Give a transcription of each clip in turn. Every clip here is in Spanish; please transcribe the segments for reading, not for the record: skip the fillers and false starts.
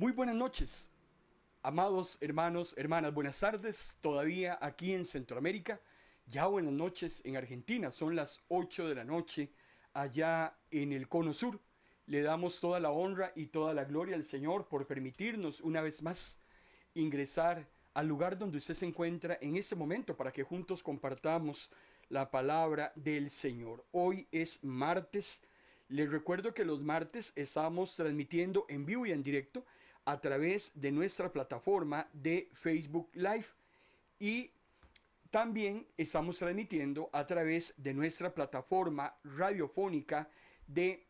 Muy buenas noches, amados hermanos, hermanas, buenas tardes, todavía aquí en Centroamérica, ya buenas noches en Argentina, son las 8 de la noche allá en el Cono Sur. Le damos toda la honra y toda la gloria al Señor por permitirnos una vez más ingresar al lugar donde usted se encuentra en este momento para que juntos compartamos la palabra del Señor. Hoy es martes. Les recuerdo que los martes estamos transmitiendo en vivo y en directo a través de nuestra plataforma de Facebook Live y también estamos transmitiendo a través de nuestra plataforma radiofónica de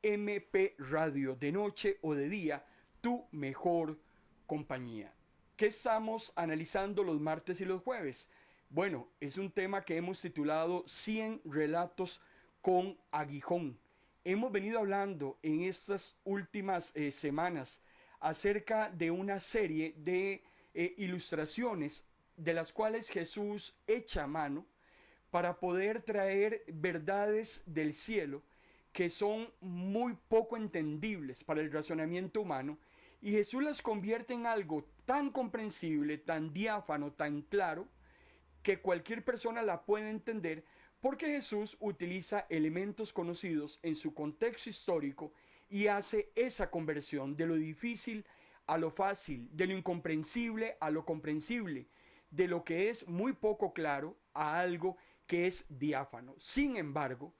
MP Radio, de noche o de día, tu mejor compañía. ¿Qué estamos analizando los martes y los jueves? Bueno, es un tema que hemos titulado 100 relatos con aguijón. Hemos venido hablando en estas últimas semanas acerca de una serie de ilustraciones de las cuales Jesús echa mano para poder traer verdades del cielo que son muy poco entendibles para el razonamiento humano, y Jesús las convierte en algo tan comprensible, tan diáfano, tan claro, que cualquier persona la puede entender, porque Jesús utiliza elementos conocidos en su contexto histórico y hace esa conversión de lo difícil a lo fácil, de lo incomprensible a lo comprensible, de lo que es muy poco claro a algo que es diáfano. Sin embargo,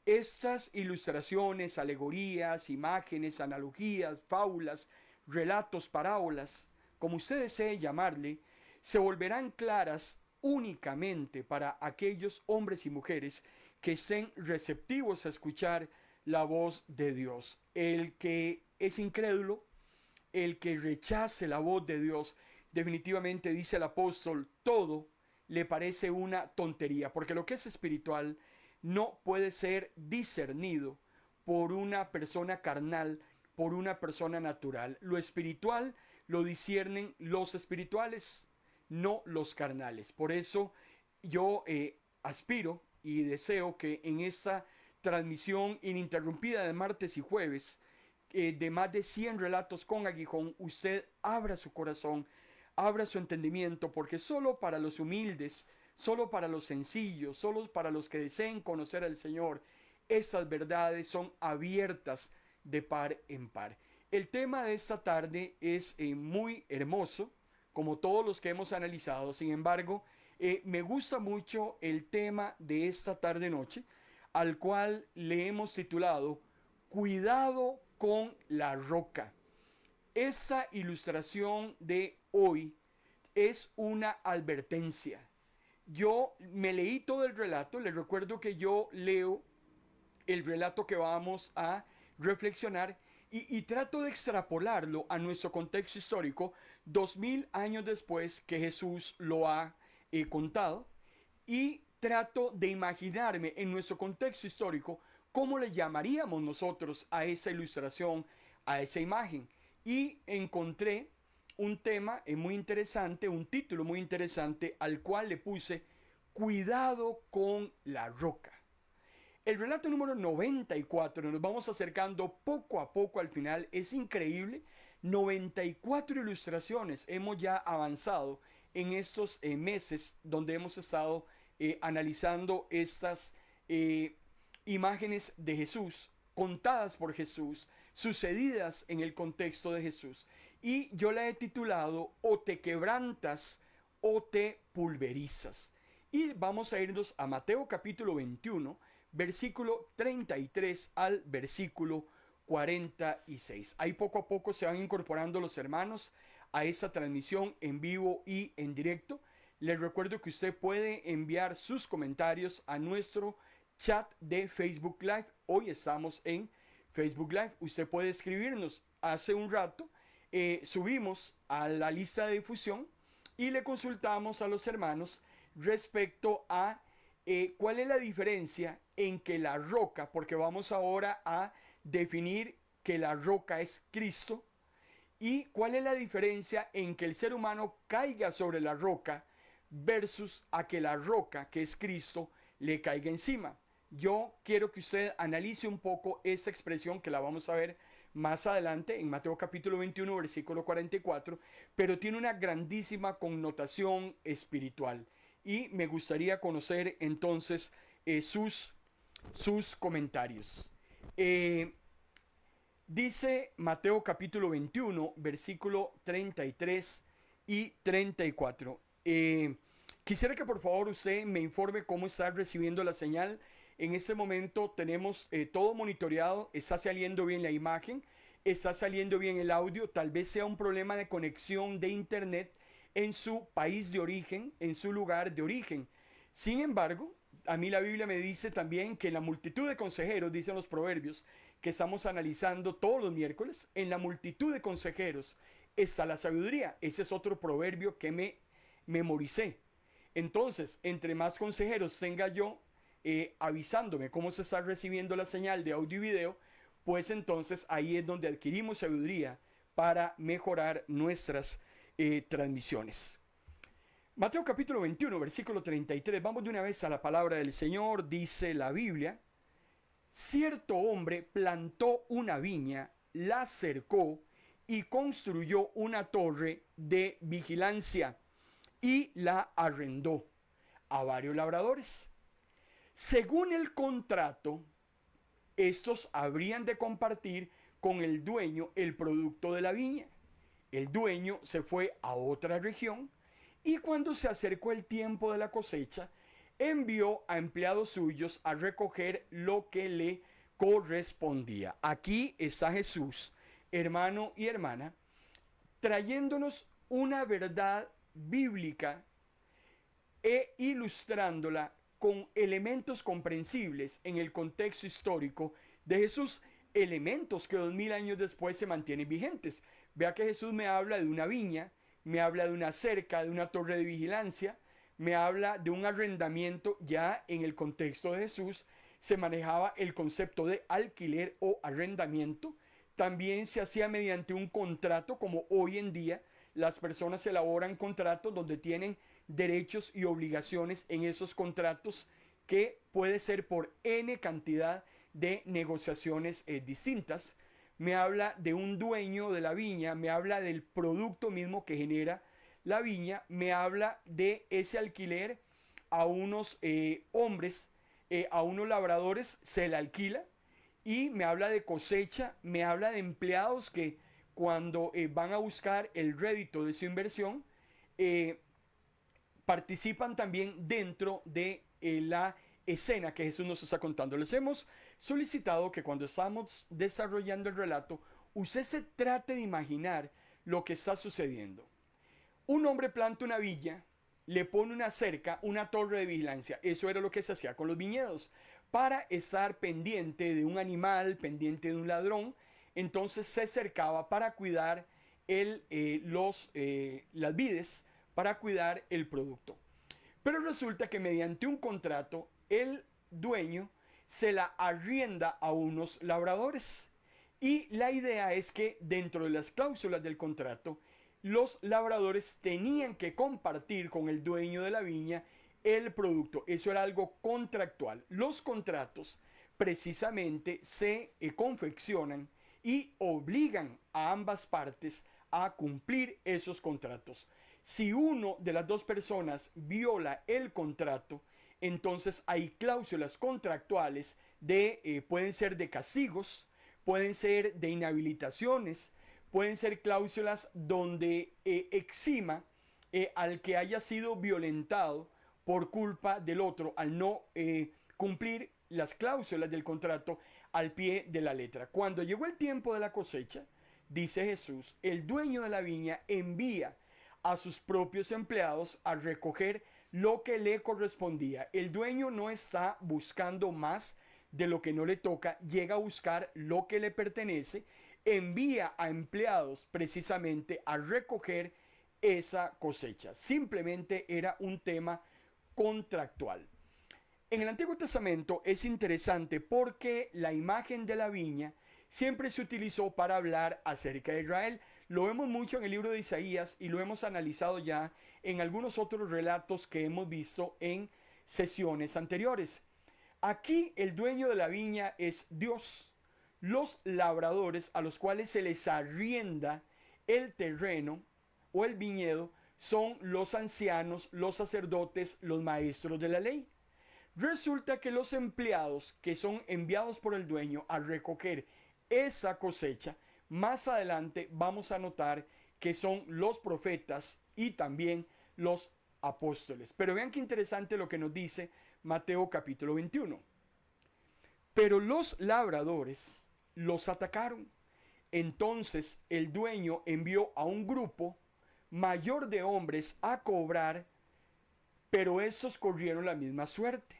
estas ilustraciones, alegorías, imágenes, analogías, fábulas, relatos, parábolas, como usted desee llamarle, se volverán claras únicamente para aquellos hombres y mujeres que estén receptivos a escuchar la voz de Dios. El que es incrédulo, el que rechace la voz de Dios, definitivamente, dice el apóstol, todo le parece una tontería, porque lo que es espiritual no puede ser discernido por una persona carnal, por una persona natural. Lo espiritual lo disciernen los espirituales, no los carnales. Por eso yo aspiro y deseo que en esta transmisión ininterrumpida de martes y jueves, de más de 100 relatos con aguijón, usted abra su corazón, abra su entendimiento, porque solo para los humildes, solo para los sencillos, solo para los que deseen conocer al Señor, esas verdades son abiertas de par en par. El tema de esta tarde es muy hermoso, como todos los que hemos analizado. Sin embargo, me gusta mucho el tema de esta tarde-noche, al cual le hemos titulado Cuidado con la roca. Esta ilustración de hoy es una advertencia. Yo me leí todo el relato, les recuerdo que yo leo el relato que vamos a reflexionar y trato de extrapolarlo a nuestro contexto histórico 2000 años después que Jesús lo ha contado, y trato de imaginarme en nuestro contexto histórico cómo le llamaríamos nosotros a esa ilustración, a esa imagen. Y encontré un tema muy interesante, un título muy interesante, al cual le puse Cuidado con la roca. El relato número 94, nos vamos acercando poco a poco al final, es increíble. 94 ilustraciones hemos ya avanzado en estos meses donde hemos estado analizando estas imágenes de Jesús, contadas por Jesús, sucedidas en el contexto de Jesús. Y yo la he titulado O te quebrantas o te pulverizas. Y vamos a irnos a Mateo capítulo 21, versículo 33 al versículo 46. Ahí poco a poco se van incorporando los hermanos a esta transmisión en vivo y en directo. Les recuerdo que usted puede enviar sus comentarios a nuestro chat de Facebook Live. Hoy estamos en Facebook Live. Usted puede escribirnos. Hace un rato subimos a la lista de difusión y le consultamos a los hermanos respecto a cuál es la diferencia en que la roca, porque vamos ahora a definir que la roca es Cristo, y cuál es la diferencia en que el ser humano caiga sobre la roca versus a que la roca, que es Cristo, le caiga encima. Yo quiero que usted analice un poco esta expresión que la vamos a ver más adelante en Mateo capítulo 21, versículo 44, pero tiene una grandísima connotación espiritual. Y me gustaría conocer entonces sus comentarios. Dice Mateo capítulo 21, versículo 33 y 34. Quisiera que por favor usted me informe cómo está recibiendo la señal. En este momento tenemos todo monitoreado, está saliendo bien la imagen, está saliendo bien el audio, tal vez sea un problema de conexión de internet en su país de origen, en su lugar de origen. Sin embargo, a mí la Biblia me dice también que en la multitud de consejeros, dicen los proverbios, que estamos analizando todos los miércoles, en la multitud de consejeros está la sabiduría. Ese es otro proverbio que me memoricé. Entonces, entre más consejeros tenga yo avisándome cómo se está recibiendo la señal de audio y video, pues entonces ahí es donde adquirimos sabiduría para mejorar nuestras transmisiones. Mateo capítulo 21, versículo 33. Vamos de una vez a la palabra del Señor. Dice la Biblia: cierto hombre plantó una viña, la cercó y construyó una torre de vigilancia y la arrendó a varios labradores. Según el contrato, estos habrían de compartir con el dueño el producto de la viña. El dueño se fue a otra región y cuando se acercó el tiempo de la cosecha, envió a empleados suyos a recoger lo que le correspondía. Aquí está Jesús, hermano y hermana, trayéndonos una verdad bíblica e ilustrándola con elementos comprensibles en el contexto histórico de Jesús, elementos que 2000 años después se mantienen vigentes. Vea que Jesús me habla de una viña, me habla de una cerca, de una torre de vigilancia, me habla de un arrendamiento. Ya en el contexto de Jesús se manejaba el concepto de alquiler o arrendamiento. También se hacía mediante un contrato, como hoy en día las personas elaboran contratos donde tienen derechos y obligaciones en esos contratos, que puede ser por N cantidad de negociaciones distintas. Me habla de un dueño de la viña, me habla del producto mismo que genera la viña, me habla de ese alquiler a unos hombres, a unos labradores se le alquila, y me habla de cosecha, me habla de empleados que cuando van a buscar el rédito de su inversión, participan también dentro de la escena que Jesús nos está contando. Les hemos solicitado que cuando estamos desarrollando el relato, usted se trate de imaginar lo que está sucediendo. Un hombre planta una viña, le pone una cerca, una torre de vigilancia. Eso era lo que se hacía con los viñedos, para estar pendiente de un animal, pendiente de un ladrón. Entonces se cercaba para cuidar las vides, para cuidar el producto. Pero resulta que mediante un contrato, el dueño se la arrienda a unos labradores. Y la idea es que dentro de las cláusulas del contrato, los labradores tenían que compartir con el dueño de la viña el producto. Eso era algo contractual. Los contratos precisamente se confeccionan y obligan a ambas partes a cumplir esos contratos. Si uno de las dos personas viola el contrato, entonces hay cláusulas contractuales pueden ser de castigos, pueden ser de inhabilitaciones, pueden ser cláusulas donde exima al que haya sido violentado por culpa del otro al no cumplir las cláusulas del contrato al pie de la letra. Cuando llegó el tiempo de la cosecha, dice Jesús, el dueño de la viña envía a sus propios empleados a recoger lo que le correspondía. El dueño no está buscando más de lo que no le toca, llega a buscar lo que le pertenece, envía a empleados precisamente a recoger esa cosecha. Simplemente era un tema contractual. En el Antiguo Testamento es interesante porque la imagen de la viña siempre se utilizó para hablar acerca de Israel. Lo vemos mucho en el libro de Isaías y lo hemos analizado ya en algunos otros relatos que hemos visto en sesiones anteriores. Aquí el dueño de la viña es Dios. Los labradores a los cuales se les arrienda el terreno o el viñedo son los ancianos, los sacerdotes, los maestros de la ley. Resulta que los empleados que son enviados por el dueño a recoger esa cosecha, más adelante vamos a notar que son los profetas y también los apóstoles. Pero vean qué interesante lo que nos dice Mateo capítulo 21. Pero los labradores los atacaron. Entonces el dueño envió a un grupo mayor de hombres a cobrar, pero estos corrieron la misma suerte.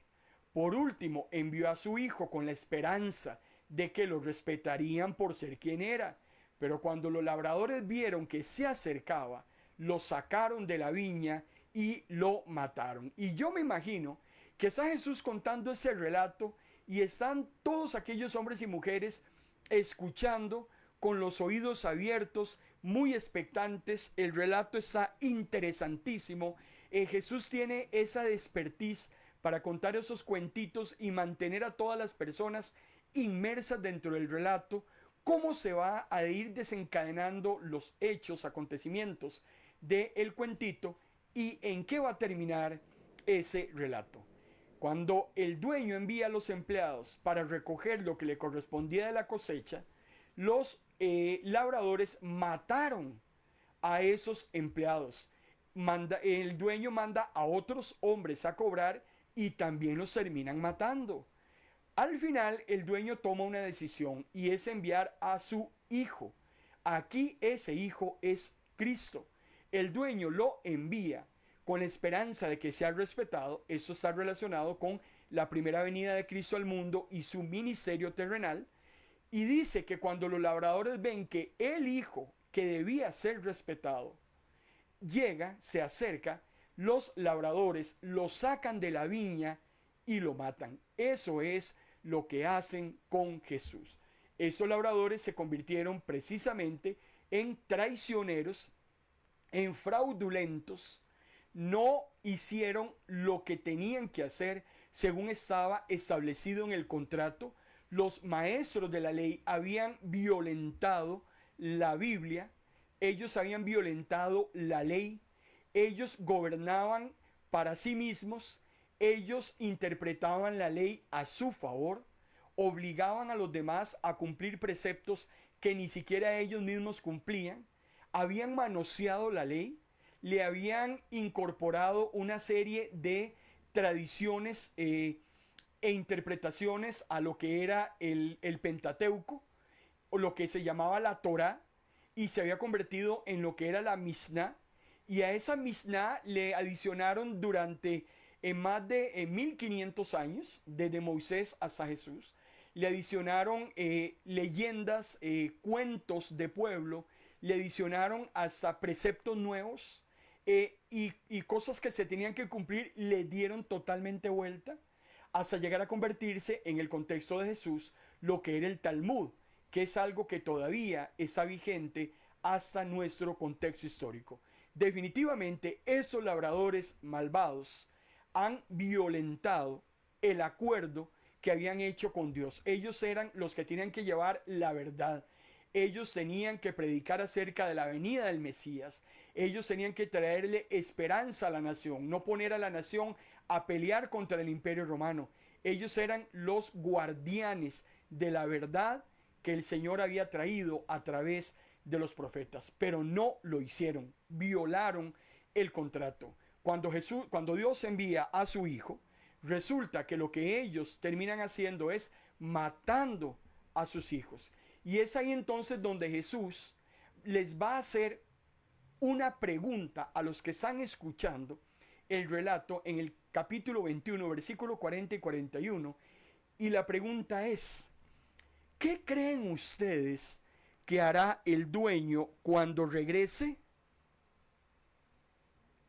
Por último, envió a su hijo con la esperanza de que lo respetarían por ser quien era. Pero cuando los labradores vieron que se acercaba, lo sacaron de la viña y lo mataron. Y yo me imagino que está Jesús contando ese relato y están todos aquellos hombres y mujeres escuchando con los oídos abiertos, muy expectantes. El relato está interesantísimo. Jesús tiene esa expertise para contar esos cuentitos y mantener a todas las personas inmersas dentro del relato, cómo se va a ir desencadenando los hechos, acontecimientos del cuentito y en qué va a terminar ese relato. Cuando el dueño envía a los empleados para recoger lo que le correspondía de la cosecha, los labradores mataron a esos empleados. El dueño manda a otros hombres a cobrar y también los terminan matando. Al final el dueño toma una decisión y es enviar a su hijo. Aquí ese hijo es Cristo. El dueño lo envía con la esperanza de que sea respetado. Eso está relacionado con la primera venida de Cristo al mundo y su ministerio terrenal. Y dice que cuando los labradores ven que el hijo que debía ser respetado llega, se acerca, los labradores lo sacan de la viña y lo matan. Eso es lo que hacen con Jesús. Esos labradores se convirtieron precisamente en traicioneros, en fraudulentos. No hicieron lo que tenían que hacer según estaba establecido en el contrato. Los maestros de la ley habían violentado la Biblia, ellos habían violentado la ley, ellos gobernaban para sí mismos, ellos interpretaban la ley a su favor, obligaban a los demás a cumplir preceptos que ni siquiera ellos mismos cumplían, habían manoseado la ley, le habían incorporado una serie de tradiciones e interpretaciones a lo que era el Pentateuco, o lo que se llamaba la Torá, y se había convertido en lo que era la Misná, y a esa Misná le adicionaron durante más de 1500 años, desde Moisés hasta Jesús, le adicionaron leyendas, cuentos de pueblo, le adicionaron hasta preceptos nuevos, y cosas que se tenían que cumplir le dieron totalmente vuelta hasta llegar a convertirse en el contexto de Jesús lo que era el Talmud, que es algo que todavía está vigente hasta nuestro contexto histórico. Definitivamente esos labradores malvados han violentado el acuerdo que habían hecho con Dios. Ellos eran los que tenían que llevar la verdad. Ellos tenían que predicar acerca de la venida del Mesías. Ellos tenían que traerle esperanza a la nación, no poner a la nación a pelear contra el Imperio Romano. Ellos eran los guardianes de la verdad que el Señor había traído a través de los profetas, pero no lo hicieron, violaron el contrato. Cuando Dios envía a su hijo, resulta que lo que ellos terminan haciendo es matando a sus hijos. Y es ahí entonces donde Jesús les va a hacer una pregunta a los que están escuchando el relato en el capítulo 21, versículo 40 y 41. Y la pregunta es: ¿qué creen ustedes que hará el dueño cuando regrese?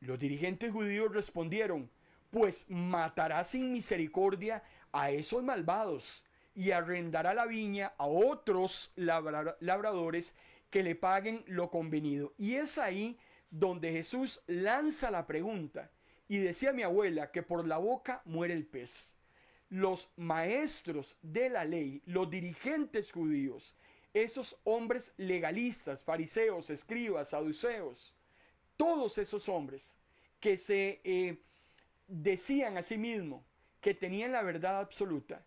Los dirigentes judíos respondieron: pues matará sin misericordia a esos malvados y arrendará la viña a otros labradores que le paguen lo convenido. Y es ahí donde Jesús lanza la pregunta. Y decía mi abuela que por la boca muere el pez. los maestros de la ley, los dirigentes judíos, esos hombres legalistas, fariseos, escribas, saduceos, todos esos hombres que se decían a sí mismos que tenían la verdad absoluta,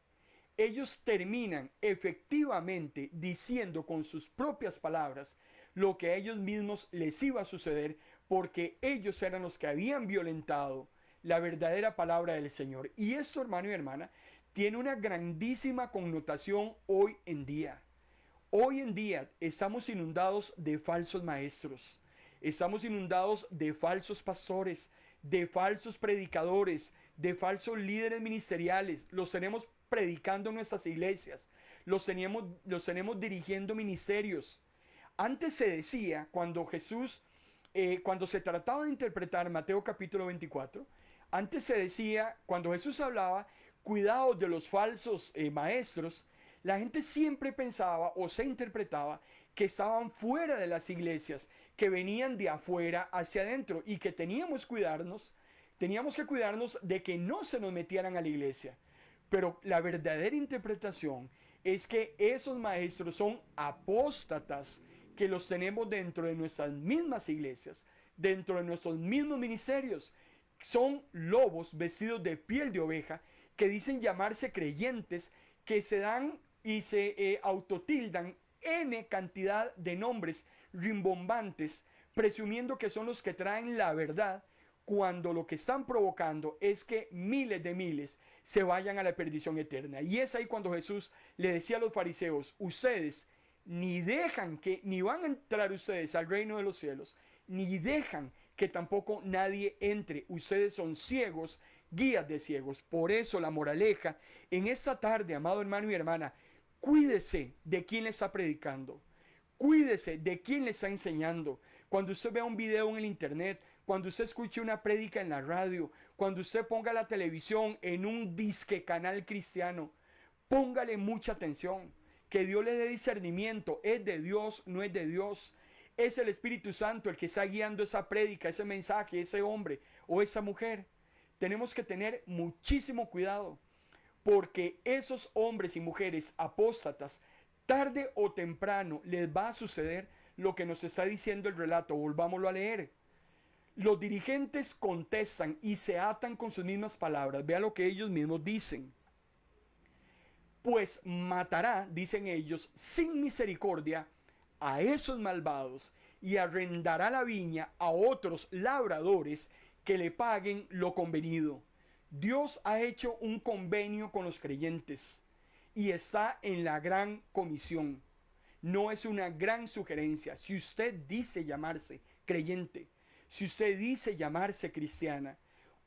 ellos terminan efectivamente diciendo con sus propias palabras lo que a ellos mismos les iba a suceder, porque ellos eran los que habían violentado la verdadera palabra del Señor. Y esto, hermano y hermana, tiene una grandísima connotación hoy en día. Hoy en día estamos inundados de falsos maestros, estamos inundados de falsos pastores, de falsos predicadores, de falsos líderes ministeriales. Los tenemos predicando en nuestras iglesias, los tenemos dirigiendo ministerios. Antes se decía, cuando cuando se trataba de interpretar Mateo capítulo 24, antes se decía, cuando Jesús hablaba, cuidado de los falsos maestros, la gente siempre pensaba o se interpretaba que estaban fuera de las iglesias, que venían de afuera hacia adentro y que teníamos que cuidarnos de que no se nos metieran a la iglesia. Pero la verdadera interpretación es que esos maestros son apóstatas, que los tenemos dentro de nuestras mismas iglesias, dentro de nuestros mismos ministerios. Son lobos vestidos de piel de oveja que dicen llamarse creyentes, que se dan y se autotildan N cantidad de nombres rimbombantes, presumiendo que son los que traen la verdad, cuando lo que están provocando es que miles de miles se vayan a la perdición eterna. Y es ahí cuando Jesús le decía a los fariseos: ustedes ni van a entrar ustedes al reino de los cielos, ni dejan que tampoco nadie entre. Ustedes son ciegos, guías de ciegos. Por eso la moraleja en esta tarde, amado hermano y hermana, cuídese de quién le está predicando. Cuídese de quién le está enseñando. Cuando usted vea un video en el internet, cuando usted escuche una prédica en la radio, cuando usted ponga la televisión en un disque canal cristiano, póngale mucha atención. Que Dios le dé discernimiento. ¿Es de Dios? ¿No es de Dios? ¿Es el Espíritu Santo el que está guiando esa prédica, ese mensaje, ese hombre o esa mujer? Tenemos que tener muchísimo cuidado, porque esos hombres y mujeres apóstatas, tarde o temprano les va a suceder lo que nos está diciendo el relato. Volvámoslo a leer. Los dirigentes contestan y se atan con sus mismas palabras. Vea lo que ellos mismos dicen. Pues matará, dicen ellos, sin misericordia a esos malvados y arrendará la viña a otros labradores que le paguen lo convenido. Dios ha hecho un convenio con los creyentes y está en la gran comisión. No es una gran sugerencia. Si usted dice llamarse creyente, si usted dice llamarse cristiana,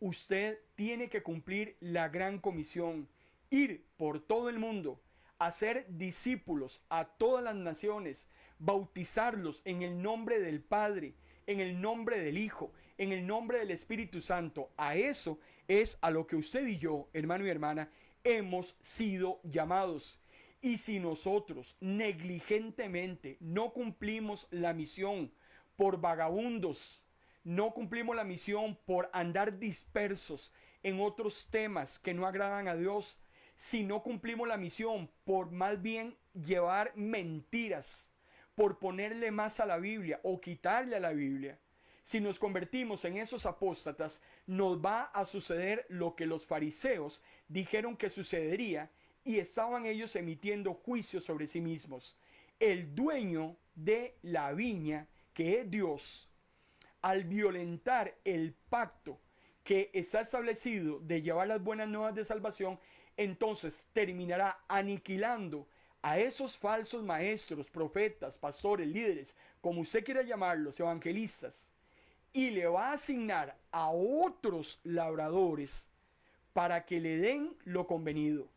usted tiene que cumplir la gran comisión: ir por todo el mundo, hacer discípulos a todas las naciones, bautizarlos en el nombre del Padre, en el nombre del Hijo, en el nombre del Espíritu Santo. A eso es a lo que usted y yo, hermano y hermana, hemos sido llamados. Y si nosotros negligentemente no cumplimos la misión por vagabundos, no cumplimos la misión por andar dispersos en otros temas que no agradan a Dios, si no cumplimos la misión por más bien llevar mentiras, por ponerle más a la Biblia o quitarle a la Biblia, si nos convertimos en esos apóstatas, nos va a suceder lo que los fariseos dijeron que sucedería, y estaban ellos emitiendo juicios sobre sí mismos. El dueño de la viña, que es Dios, al violentar el pacto que está establecido de llevar las buenas nuevas de salvación, entonces terminará aniquilando a esos falsos maestros, profetas, pastores, líderes, como usted quiera llamarlos, evangelistas, y le va a asignar a otros labradores para que le den lo convenido.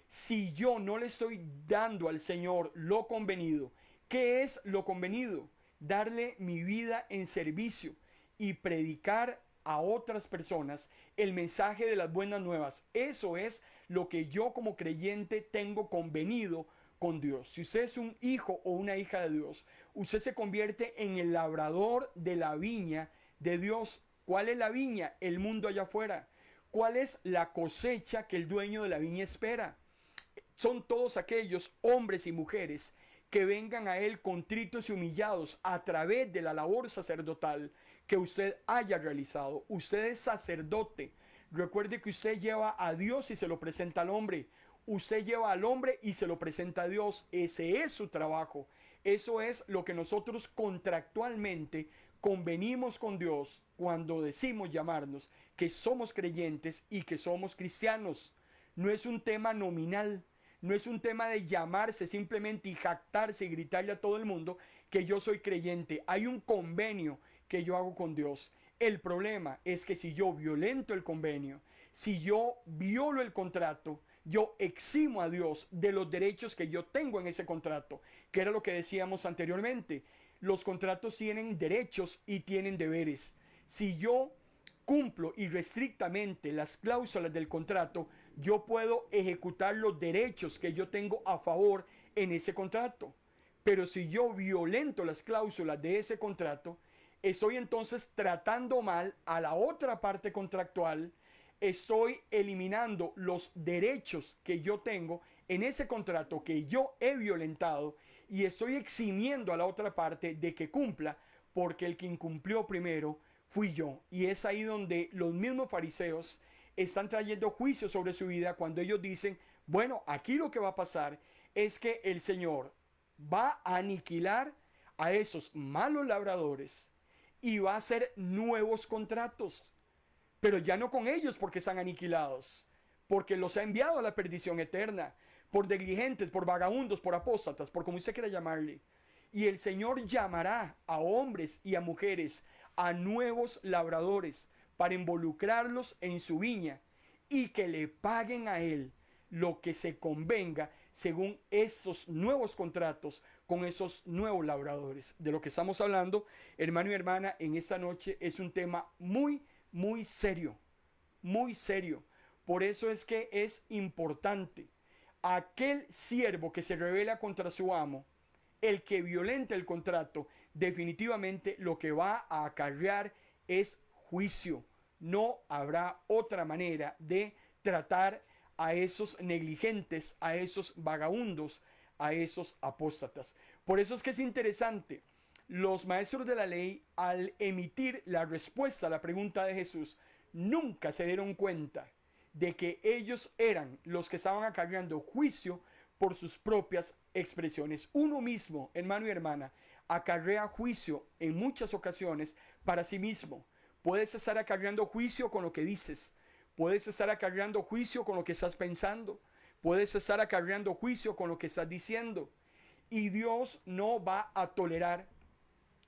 Si yo no le estoy dando al Señor lo convenido, ¿qué es lo convenido? Darle mi vida en servicio y predicar a otras personas el mensaje de las buenas nuevas. Eso es lo que yo como creyente tengo convenido con Dios. Si usted es un hijo o una hija de Dios, usted se convierte en el labrador de la viña de Dios. ¿Cuál es la viña? El mundo allá afuera. ¿Cuál es la cosecha que el dueño de la viña espera? Son todos aquellos hombres y mujeres que vengan a Él contritos y humillados a través de la labor sacerdotal que usted haya realizado. Usted es sacerdote. Recuerde que usted lleva a Dios y se lo presenta al hombre. Usted lleva al hombre y se lo presenta a Dios. Ese es su trabajo. Eso es lo que nosotros contractualmente convenimos con Dios cuando decimos llamarnos que somos creyentes y que somos cristianos. No es un tema nominal. No es un tema de llamarse simplemente y jactarse y gritarle a todo el mundo que yo soy creyente. Hay un convenio que yo hago con Dios. El problema es que si yo violento el convenio, si yo violo el contrato, yo eximo a Dios de los derechos que yo tengo en ese contrato, que era lo que decíamos anteriormente. Los contratos tienen derechos y tienen deberes. Si yo cumplo irrestrictamente las cláusulas del contrato, yo puedo ejecutar los derechos que yo tengo a favor en ese contrato. Pero si yo violento las cláusulas de ese contrato, estoy entonces tratando mal a la otra parte contractual, estoy eliminando los derechos que yo tengo en ese contrato que yo he violentado y estoy eximiendo a la otra parte de que cumpla, porque el que incumplió primero fui yo. Y es ahí donde los mismos fariseos están trayendo juicio sobre su vida cuando ellos dicen, bueno, aquí lo que va a pasar es que el Señor va a aniquilar a esos malos labradores y va a hacer nuevos contratos, pero ya no con ellos porque están aniquilados, porque los ha enviado a la perdición eterna, por negligentes, por vagabundos, por apóstatas, por como usted quiera llamarle. Y el Señor llamará a hombres y a mujeres, a nuevos labradores, para involucrarlos en su viña y que le paguen a Él lo que se convenga según esos nuevos contratos con esos nuevos labradores. De lo que estamos hablando, hermano y hermana, en esta noche es un tema muy serio, muy serio. Por eso es que es importante aquel siervo que se rebela contra su amo, el que violenta el contrato, definitivamente lo que va a acarrear es juicio. No habrá otra manera de tratar a esos negligentes, a esos vagabundos, a esos apóstatas. Por eso es que es interesante. Los maestros de la ley, al emitir la respuesta a la pregunta de Jesús, nunca se dieron cuenta de que ellos eran los que estaban acarreando juicio por sus propias expresiones. Uno mismo, hermano y hermana, acarrea juicio en muchas ocasiones para sí mismo. Puedes estar acarreando juicio con lo que dices. Puedes estar acarreando juicio con lo que estás pensando. Puedes estar acarreando juicio con lo que estás diciendo. Y Dios no va a tolerar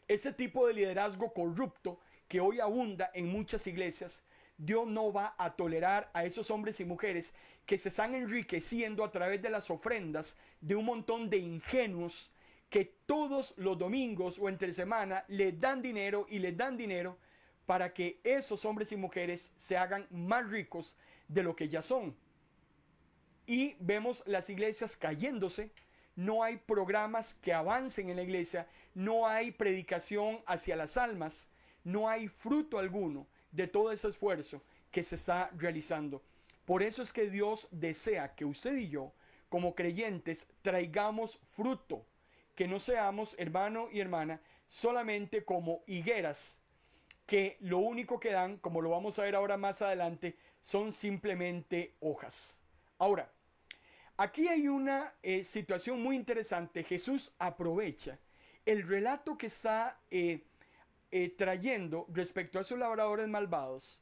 ese tipo de liderazgo corrupto que hoy abunda en muchas iglesias. Dios no va a tolerar a esos hombres y mujeres que se están enriqueciendo a través de las ofrendas de un montón de ingenuos que todos los domingos o entre semana les dan dinero y les dan dinero para que esos hombres y mujeres se hagan más ricos de lo que ya son. Y vemos las iglesias cayéndose. No hay programas que avancen en la iglesia, no hay predicación hacia las almas, no hay fruto alguno de todo ese esfuerzo que se está realizando. Por eso es que Dios desea que usted y yo, como creyentes, traigamos fruto, que no seamos, hermano y hermana, solamente como higueras, que lo único que dan, como lo vamos a ver ahora más adelante, son simplemente hojas. Ahora, aquí hay una situación muy interesante. Jesús aprovecha el relato que está trayendo respecto a esos labradores malvados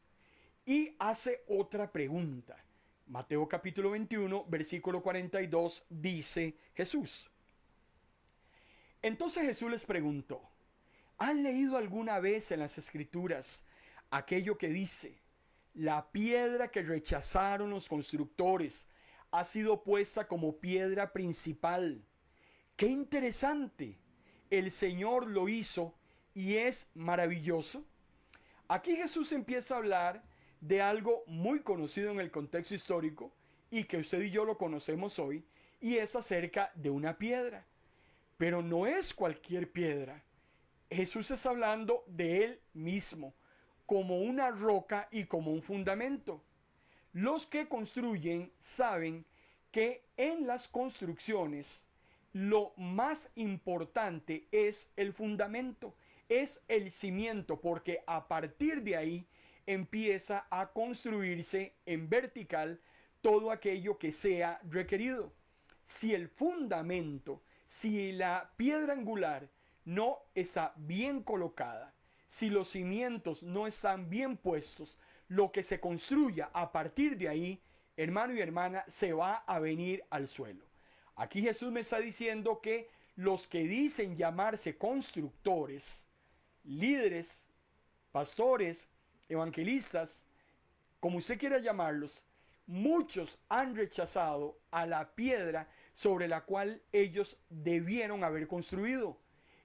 y hace otra pregunta. Mateo capítulo 21, versículo 42, dice Jesús. Entonces Jesús les preguntó, ¿han leído alguna vez en las Escrituras aquello que dice, la piedra que rechazaron los constructores ha sido puesta como piedra principal? ¡Qué interesante! El Señor lo hizo y es maravilloso. Aquí Jesús empieza a hablar de algo muy conocido en el contexto histórico y que usted y yo lo conocemos hoy, y es acerca de una piedra. Pero no es cualquier piedra. Jesús está hablando de Él mismo como una roca y como un fundamento. Los que construyen saben que en las construcciones lo más importante es el fundamento, es el cimiento, porque a partir de ahí empieza a construirse en vertical todo aquello que sea requerido. Si el fundamento, si la piedra angular no está bien colocada, si los cimientos no están bien puestos, lo que se construya a partir de ahí, hermano y hermana, se va a venir al suelo. Aquí Jesús me está diciendo que los que dicen llamarse constructores, líderes, pastores, evangelistas, como usted quiera llamarlos, muchos han rechazado a la piedra sobre la cual ellos debieron haber construido.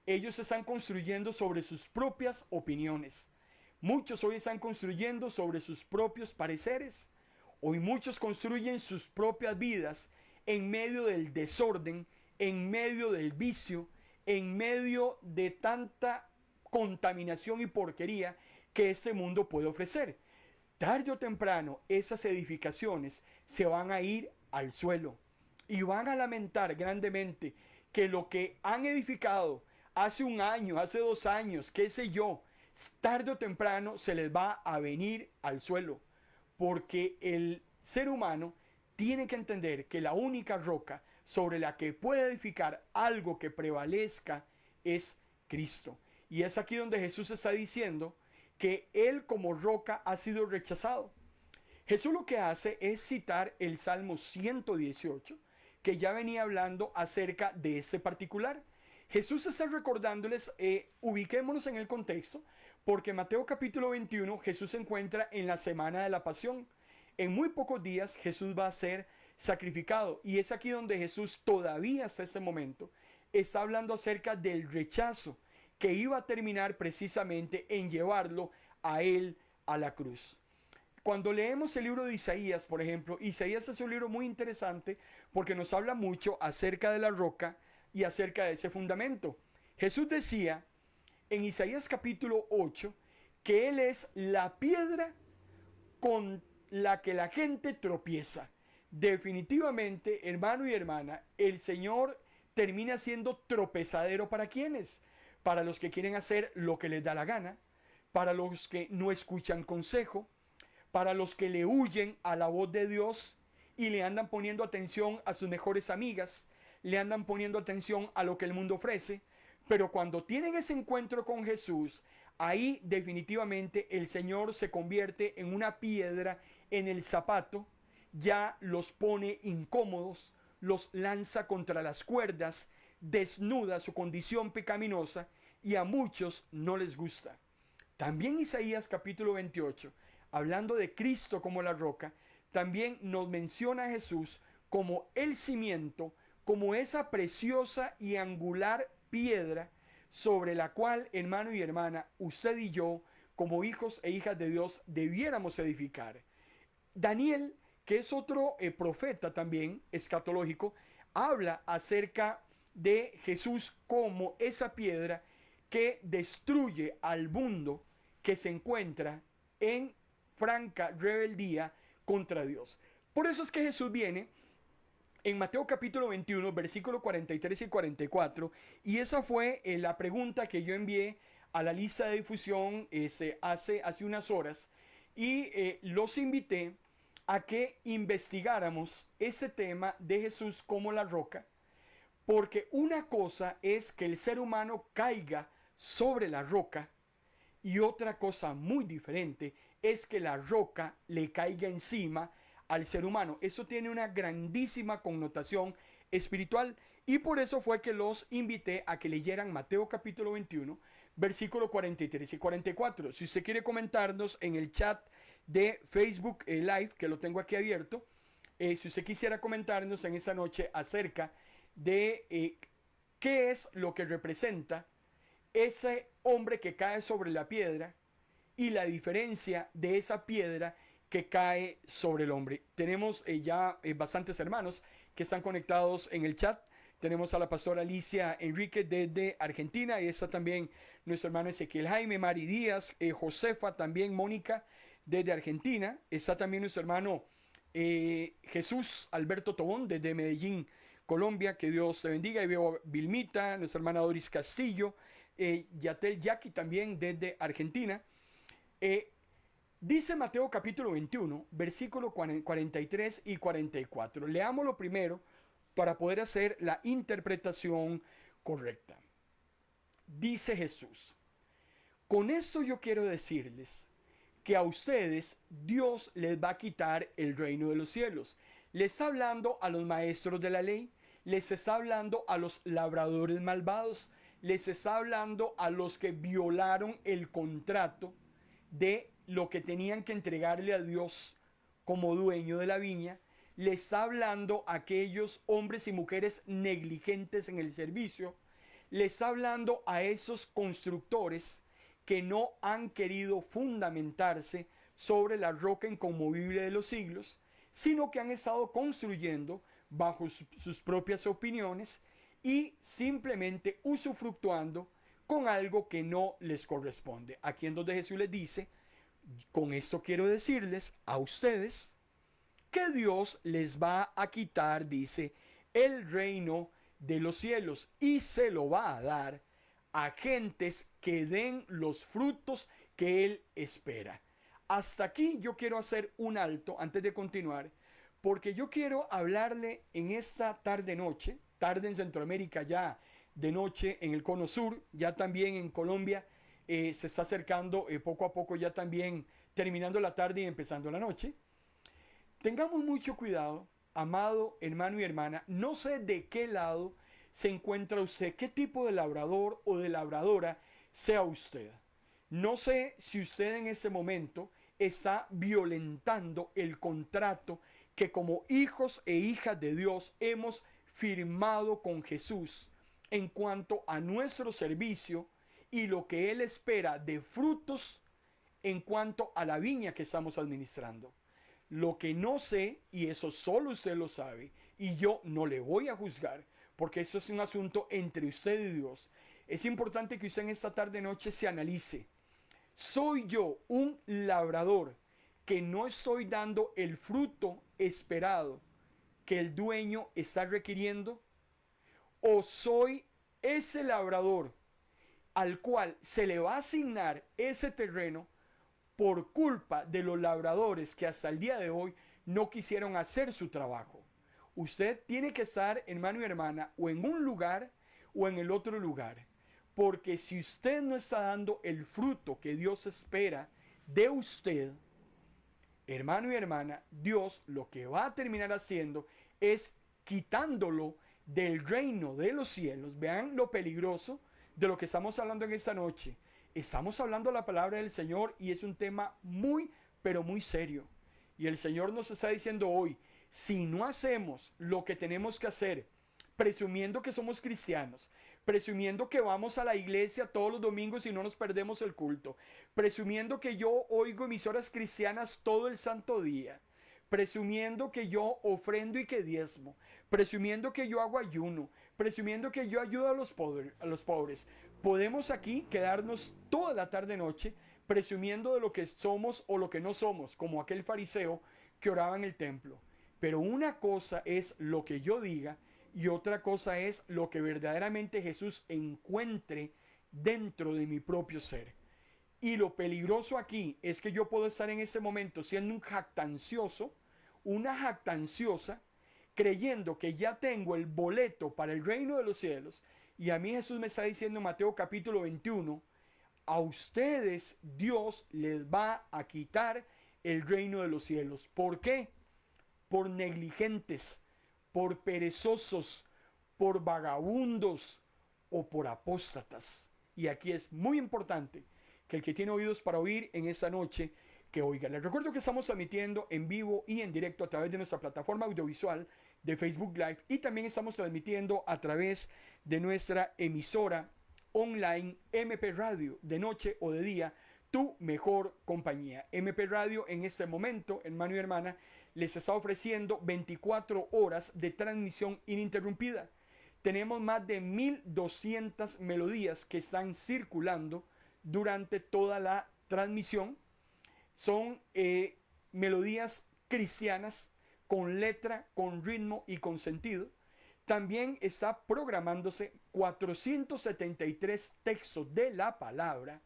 Ellos están construyendo sobre sus propias opiniones. Muchos hoy están construyendo sobre sus propios pareceres. Hoy muchos construyen sus propias vidas en medio del desorden, en medio del vicio, en medio de tanta contaminación y porquería que este mundo puede ofrecer. Tarde o temprano esas edificaciones se van a ir al suelo y van a lamentar grandemente que lo que han edificado hace un año, hace 2 años, qué sé yo, tarde o temprano se les va a venir al suelo, porque el ser humano tiene que entender que la única roca sobre la que puede edificar algo que prevalezca es Cristo. Y es aquí donde Jesús está diciendo que Él como roca ha sido rechazado. Jesús lo que hace es citar el Salmo 118, que ya venía hablando acerca de este particular. Jesús está recordándoles, ubiquémonos en el contexto, porque Mateo capítulo 21, Jesús se encuentra en la semana de la pasión. En muy pocos días Jesús va a ser sacrificado, y es aquí donde Jesús todavía hasta ese momento está hablando acerca del rechazo que iba a terminar precisamente en llevarlo a él a la cruz. Cuando leemos el libro de Isaías, por ejemplo, Isaías es un libro muy interesante porque nos habla mucho acerca de la roca y acerca de ese fundamento. Jesús decía en Isaías capítulo 8 que Él es la piedra con la que la gente tropieza. Definitivamente, hermano y hermana, el Señor termina siendo tropezadero para quienes, para los que quieren hacer lo que les da la gana, para los que no escuchan consejo, para los que le huyen a la voz de Dios y le andan poniendo atención a sus mejores amigas, le andan poniendo atención a lo que el mundo ofrece, pero cuando tienen ese encuentro con Jesús, ahí definitivamente el Señor se convierte en una piedra en el zapato, ya los pone incómodos, los lanza contra las cuerdas, desnuda su condición pecaminosa y a muchos no les gusta. También Isaías capítulo 28, hablando de Cristo como la roca, también nos menciona a Jesús como el cimiento, como esa preciosa y angular piedra sobre la cual, hermano y hermana, usted y yo, como hijos e hijas de Dios, debiéramos edificar. Daniel, que es otro profeta también escatológico, habla acerca de Jesús como esa piedra que destruye al mundo que se encuentra en franca rebeldía contra Dios. Por eso es que Jesús viene en Mateo capítulo 21, versículos 43 y 44, y esa fue la pregunta que yo envié a la lista de difusión hace unas horas, y los invité a que investigáramos ese tema de Jesús como la roca, porque una cosa es que el ser humano caiga sobre la roca, y otra cosa muy diferente es que la roca le caiga encima al ser humano. Eso tiene una grandísima connotación espiritual, y por eso fue que los invité a que leyeran Mateo capítulo 21, versículos 43 y 44. Si usted quiere comentarnos en el chat de Facebook Live, que lo tengo aquí abierto, si usted quisiera comentarnos en esa noche acerca de qué es lo que representa ese hombre que cae sobre la piedra y la diferencia de esa piedra que cae sobre el hombre. Tenemos ya bastantes hermanos que están conectados en el chat. Tenemos a la pastora Alicia Enrique desde Argentina, y está también nuestro hermano Ezequiel Jaime, Mari Díaz, Josefa, también Mónica desde Argentina. Está también nuestro hermano Jesús Alberto Tobón desde Medellín, Colombia, que Dios te bendiga. Y veo a Vilmita, nuestra hermana Doris Castillo, Yatel Yaqui también desde Argentina. Eh, Dice Mateo capítulo 21, versículo 43 y 44. Leámoslo primero para poder hacer la interpretación correcta. Dice Jesús: con esto yo quiero decirles que a ustedes Dios les va a quitar el reino de los cielos. Les está hablando a los maestros de la ley, les está hablando a los labradores malvados, les está hablando a los que violaron el contrato de lo que tenían que entregarle a Dios como dueño de la viña. Le está hablando a aquellos hombres y mujeres negligentes en el servicio. Le está hablando a esos constructores que no han querido fundamentarse sobre la roca inconmovible de los siglos, sino que han estado construyendo bajo sus propias opiniones y simplemente usufructuando con algo que no les corresponde. Aquí en donde Jesús les dice: con esto quiero decirles a ustedes que Dios les va a quitar, dice, el reino de los cielos y se lo va a dar a gentes que den los frutos que Él espera. Hasta aquí yo quiero hacer un alto antes de continuar, porque yo quiero hablarle en esta tarde-noche, tarde en Centroamérica, ya de noche en el cono sur, ya también en Colombia se está acercando poco a poco, ya también terminando la tarde y empezando la noche. Tengamos mucho cuidado, amado hermano y hermana. No sé de qué lado se encuentra usted, qué tipo de labrador o de labradora sea usted. No sé si usted en este momento está violentando el contrato que como hijos e hijas de Dios hemos firmado con Jesús en cuanto a nuestro servicio y lo que Él espera de frutos en cuanto a la viña que estamos administrando. Lo que no sé, y eso solo usted lo sabe, y yo no le voy a juzgar, porque esto es un asunto entre usted y Dios. Es importante que usted en esta tarde noche se analice. ¿Soy yo un labrador que no estoy dando el fruto esperado que el dueño está requiriendo? ¿O soy ese labrador al cual se le va a asignar ese terreno por culpa de los labradores que hasta el día de hoy no quisieron hacer su trabajo? Usted tiene que estar, hermano y hermana, o en un lugar o en el otro lugar. Porque si usted no está dando el fruto que Dios espera de usted, hermano y hermana, Dios lo que va a terminar haciendo es quitándolo del reino de los cielos. Vean lo peligroso de lo que estamos hablando en esta noche. Estamos hablando la palabra del Señor y es un tema muy, pero muy serio. Y el Señor nos está diciendo hoy: si no hacemos lo que tenemos que hacer, presumiendo que somos cristianos, presumiendo que vamos a la iglesia todos los domingos y no nos perdemos el culto, presumiendo que yo oigo emisoras cristianas todo el santo día, presumiendo que yo ofrendo y que diezmo, presumiendo que yo hago ayuno, presumiendo que yo ayudo a los pobres, podemos aquí quedarnos toda la tarde noche presumiendo de lo que somos o lo que no somos, como aquel fariseo que oraba en el templo. Pero una cosa es lo que yo diga y otra cosa es lo que verdaderamente Jesús encuentre dentro de mi propio ser. Y lo peligroso aquí es que yo puedo estar en ese momento siendo un jactancioso, una jactanciosa, creyendo que ya tengo el boleto para el reino de los cielos. Y a mí Jesús me está diciendo en Mateo capítulo 21, a ustedes Dios les va a quitar el reino de los cielos. ¿Por qué? Por negligentes, por perezosos, por vagabundos o por apóstatas. Y aquí es muy importante que el que tiene oídos para oír en esta noche, que oiga. Les recuerdo que estamos transmitiendo en vivo y en directo a través de nuestra plataforma audiovisual de Facebook Live y también estamos transmitiendo a través de nuestra emisora online MP Radio, de noche o de día, tu mejor compañía. MP Radio en este momento, hermano y hermana, les está ofreciendo 24 horas de transmisión ininterrumpida. Tenemos más de 1200 melodías que están circulando durante toda la transmisión. Son melodías cristianas con letra, con ritmo y con sentido. También está programándose 473 textos de la palabra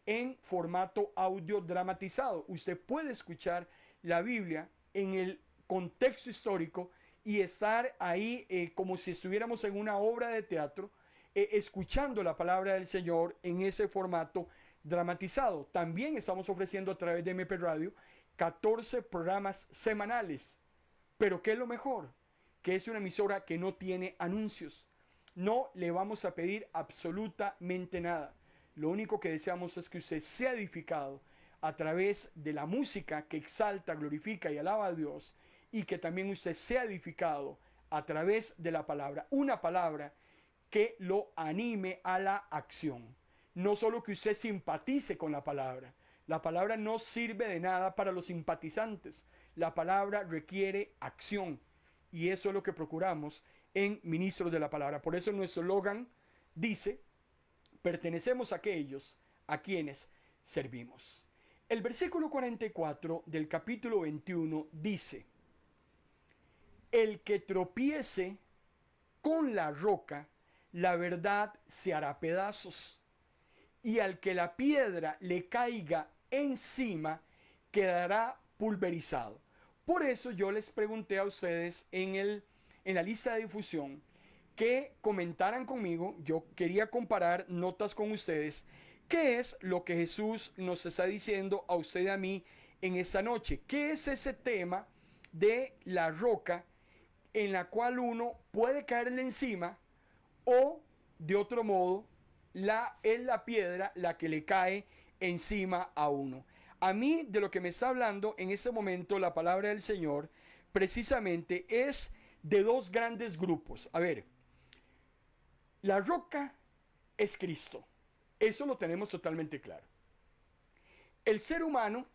en formato audio dramatizado. Usted puede escuchar la Biblia en el contexto histórico y estar ahí como si estuviéramos en una obra de teatro, escuchando la palabra del Señor en ese formato dramatizado. También estamos ofreciendo a través de MP Radio 14 programas semanales. Pero ¿qué es lo mejor? Que es una emisora que no tiene anuncios. No le vamos a pedir absolutamente nada. Lo único que deseamos es que usted sea edificado a través de la música que exalta, glorifica y alaba a Dios, y que también usted sea edificado a través de la palabra. Una palabra que lo anime a la acción. No solo que usted simpatice con la palabra. La palabra no sirve de nada para los simpatizantes. La palabra requiere acción. Y eso es lo que procuramos en Ministros de la Palabra. Por eso nuestro eslogan dice: pertenecemos a aquellos a quienes servimos. El versículo 44 del capítulo 21 dice: el que tropiece con la roca, la verdad se hará pedazos, y al que la piedra le caiga encima, quedará pulverizado. Por eso yo les pregunté a ustedes en la lista de difusión que comentaran conmigo. Yo quería comparar notas con ustedes. ¿Qué es lo que Jesús nos está diciendo a usted y a mí en esta noche? ¿Qué es ese tema de la roca en la cual uno puede caerle encima, o de otro modo es la piedra la que le cae encima a uno? A mí, de lo que me está hablando en ese momento la palabra del Señor, precisamente es de dos grandes grupos. A ver, la roca es Cristo. Eso lo tenemos totalmente claro. El ser humano,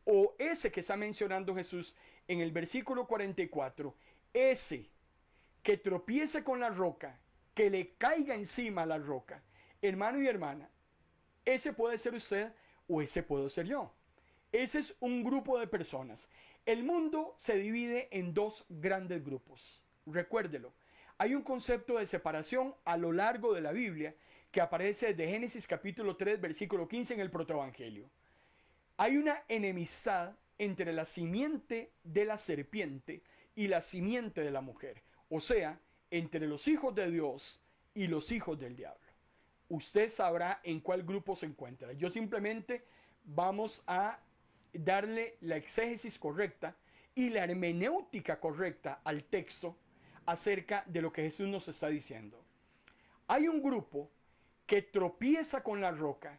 o ese que está mencionando Jesús en el versículo 44, ese que tropiece con la roca, que le caiga encima la roca, hermano y hermana, ese puede ser usted o ese puedo ser yo. Ese es un grupo de personas. El mundo se divide en dos grandes grupos. Recuérdelo. Hay un concepto de separación a lo largo de la Biblia que aparece desde Génesis capítulo 3, versículo 15 en el protoevangelio. Hay una enemistad entre la simiente de la serpiente y la simiente de la mujer. O sea, entre los hijos de Dios y los hijos del diablo. Usted sabrá en cuál grupo se encuentra. Yo simplemente vamos a darle la exégesis correcta y la hermenéutica correcta al texto acerca de lo que Jesús nos está diciendo. Hay un grupo que tropieza con la roca,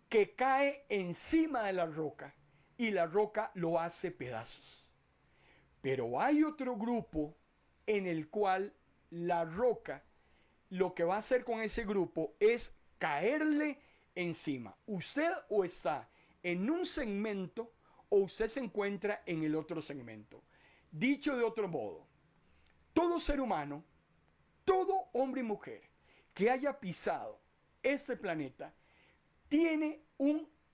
que cae encima de la roca y la roca lo hace pedazos. Pero hay otro grupo en el cual la roca, lo que va a hacer con ese grupo es caerle encima. Usted o está en un segmento o usted se encuentra en el otro segmento. Dicho de otro modo, todo ser humano, todo hombre y mujer que haya pisado este planeta tiene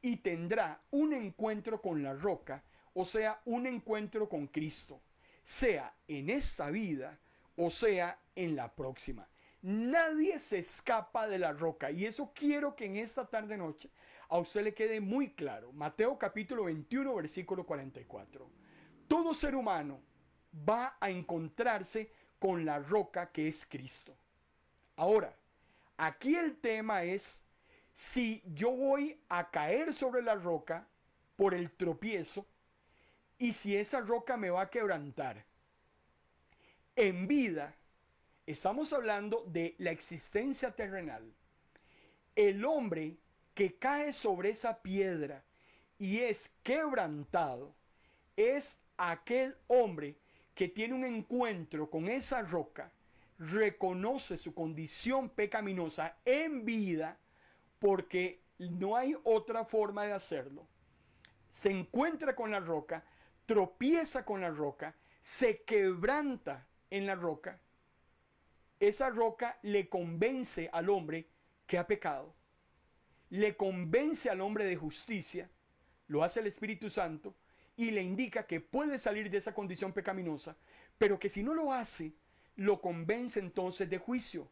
y tendrá un encuentro con la roca, o sea, un encuentro con Cristo, sea en esta vida o sea en la próxima. Nadie se escapa de la roca, y eso quiero que en esta tarde noche a usted le quede muy claro. Mateo capítulo 21, versículo 44. Todo ser humano va a encontrarse con la roca que es Cristo. Ahora, aquí el tema es si yo voy a caer sobre la roca por el tropiezo y si esa roca me va a quebrantar. En vida, estamos hablando de la existencia terrenal. El hombre que cae sobre esa piedra y es quebrantado es aquel hombre que tiene un encuentro con esa roca, reconoce su condición pecaminosa en vida, porque no hay otra forma de hacerlo. Se encuentra con la roca, tropieza con la roca, se quebranta en la roca. Esa roca le convence al hombre que ha pecado, le convence al hombre de justicia, lo hace el Espíritu Santo, y le indica que puede salir de esa condición pecaminosa, pero que si no lo hace, lo convence entonces de juicio.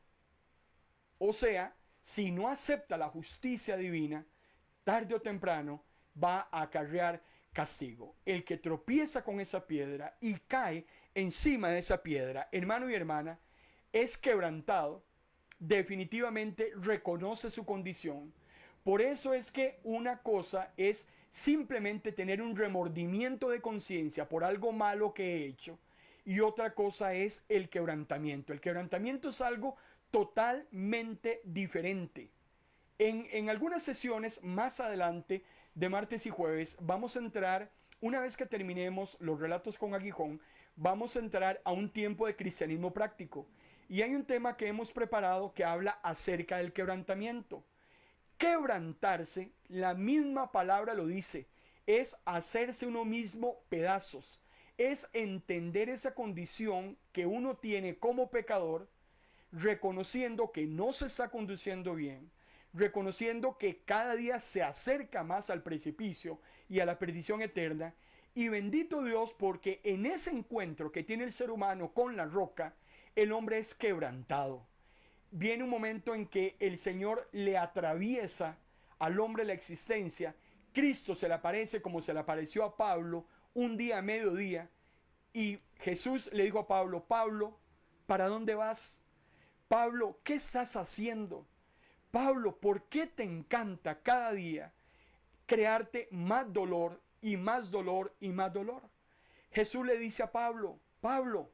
O sea, si no acepta la justicia divina, tarde o temprano va a acarrear castigo. El que tropieza con esa piedra y cae encima de esa piedra, hermano y hermana, es quebrantado, definitivamente reconoce su condición. Por eso es que una cosa es simplemente tener un remordimiento de conciencia por algo malo que he hecho, y otra cosa es el quebrantamiento. El quebrantamiento es algo totalmente diferente. En algunas sesiones más adelante de martes y jueves vamos a entrar, una vez que terminemos los relatos con aguijón, vamos a entrar a un tiempo de cristianismo práctico. Y hay un tema que hemos preparado que habla acerca del quebrantamiento. Quebrantarse, la misma palabra lo dice, es hacerse uno mismo pedazos, es entender esa condición que uno tiene como pecador, reconociendo que no se está conduciendo bien, reconociendo que cada día se acerca más al precipicio y a la perdición eterna. Y bendito Dios, porque en ese encuentro que tiene el ser humano con la roca, el hombre es quebrantado. Viene un momento en que el Señor le atraviesa al hombre la existencia. Cristo se le aparece como se le apareció a Pablo un día a mediodía. Y Jesús le dijo a Pablo: Pablo, ¿para dónde vas? Pablo, ¿qué estás haciendo? Pablo, ¿por qué te encanta cada día crearte más dolor y más dolor y más dolor? Jesús le dice a Pablo: Pablo,